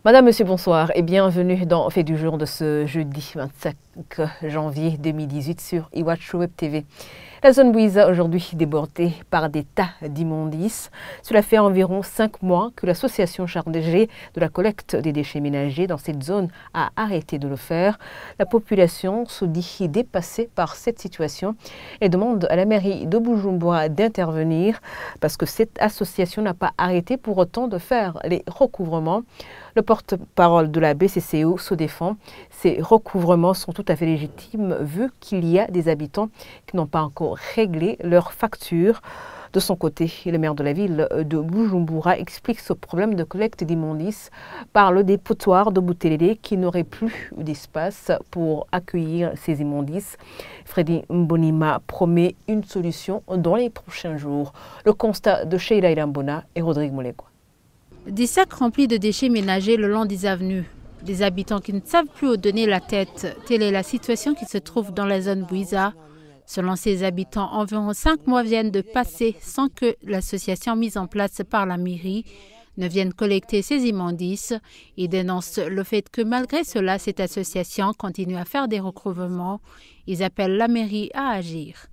Madame, Monsieur, bonsoir et bienvenue dans Fait du jour de ce jeudi 25 janvier 2018 sur Iwachu Web TV. La zone Bouiza aujourd'hui débordée par des tas d'immondices. Cela fait environ 5 mois que l'association chargée de la collecte des déchets ménagers dans cette zone a arrêté de le faire. La population se dit dépassée par cette situation et demande à la mairie de Bujumbura d'intervenir parce que cette association n'a pas arrêté pour autant de faire les recouvrements. Le porte-parole de la BCCO se défend. Ces recouvrements sont tout à fait légitimes vu qu'il y a des habitants qui n'ont pas encore réglé leurs factures. De son côté, le maire de la ville de Bujumbura explique ce problème de collecte d'immondices par le dépotoir de Butelele qui n'aurait plus d'espace pour accueillir ces immondices. Freddy Mbonima promet une solution dans les prochains jours. Le constat de Sheila Ilambona et Rodrigue Molekwa. Des sacs remplis de déchets ménagers le long des avenues. Des habitants qui ne savent plus où donner la tête. Telle est la situation qui se trouve dans la zone Bouiza. Selon ces habitants, environ 5 mois viennent de passer sans que l'association mise en place par la mairie ne vienne collecter ces immondices. Ils dénoncent le fait que malgré cela, cette association continue à faire des recouvrements. Ils appellent la mairie à agir.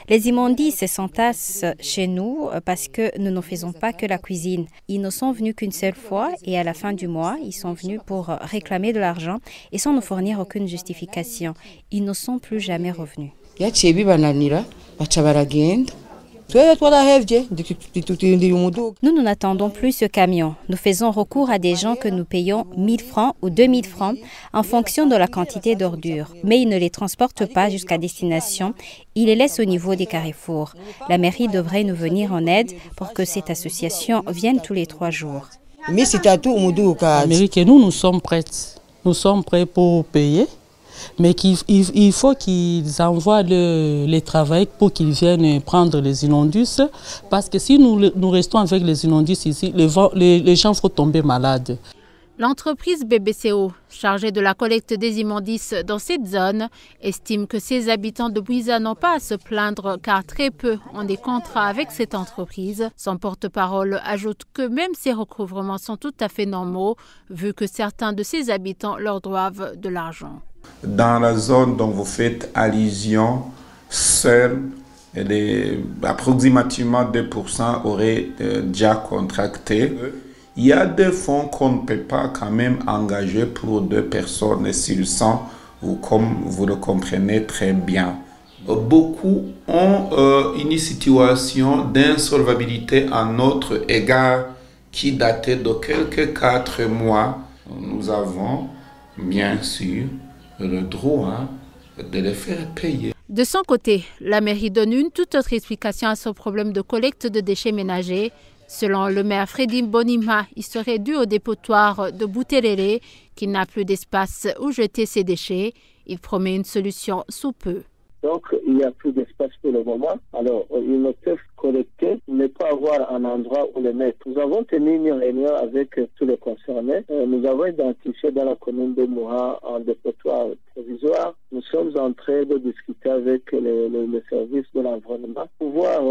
Les immondices s'entassent chez nous parce que nous ne faisons pas que la cuisine. Ils ne sont venus qu'une seule fois et à la fin du mois, ils sont venus pour réclamer de l'argent et sans nous fournir aucune justification. Ils ne sont plus jamais revenus. Nous n'attendons plus ce camion. Nous faisons recours à des gens que nous payons 1000 francs ou 2000 francs en fonction de la quantité d'ordures. Mais ils ne les transportent pas jusqu'à destination. Ils les laissent au niveau des carrefours. La mairie devrait nous venir en aide pour que cette association vienne tous les 3 jours. La mairie que nous sommes prêts. Nous sommes prêts pour payer. Mais il faut qu'ils envoient les travailleurs pour qu'ils viennent prendre les immondices. Parce que si nous restons avec les immondices ici, les gens vont tomber malades. L'entreprise BBCO, chargée de la collecte des immondices dans cette zone, estime que ses habitants de Bouiza n'ont pas à se plaindre car très peu ont des contrats avec cette entreprise. Son porte-parole ajoute que même ces recouvrements sont tout à fait normaux, vu que certains de ses habitants leur doivent de l'argent. Dans la zone dont vous faites allusion, seuls approximativement 2% auraient déjà contracté. Il y a des fonds qu'on ne peut pas quand même engager pour 2 personnes s'ils sont, comme vous le comprenez très bien. Beaucoup ont une situation d'insolvabilité à notre égard qui datait de quelques 4 mois. Nous avons bien sûr le droit de les faire payer. De son côté, la mairie donne une toute autre explication à ce problème de collecte de déchets ménagers. Selon le maire Freddy Mbonima, il serait dû au dépotoir de Butelele qui n'a plus d'espace où jeter ses déchets. Il promet une solution sous peu. Donc, il n'y a plus d'espace pour le moment. Alors, ils ne peuvent collecter, mais pas avoir un endroit où les mettre. Nous avons tenu une réunion avec tous les concernés. Nous avons identifié dans la commune de Moura un dépotoir provisoire. Nous sommes en train de discuter avec le service de l'environnement pour pouvoir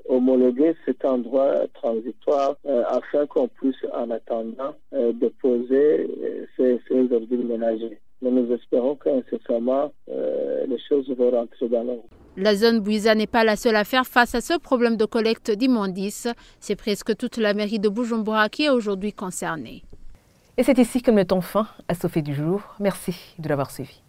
homologuer cet endroit transitoire afin qu'on puisse, en attendant, déposer ces ordures ménagères. Mais nous espérons qu'incessamment, les choses vont rentrer dans l'ordre. La zone Bouiza n'est pas la seule à faire face à ce problème de collecte d'immondices. C'est presque toute la mairie de Bujumbura qui est aujourd'hui concernée. Et c'est ici que nous mettons fin à ce fait du jour. Merci de l'avoir suivi.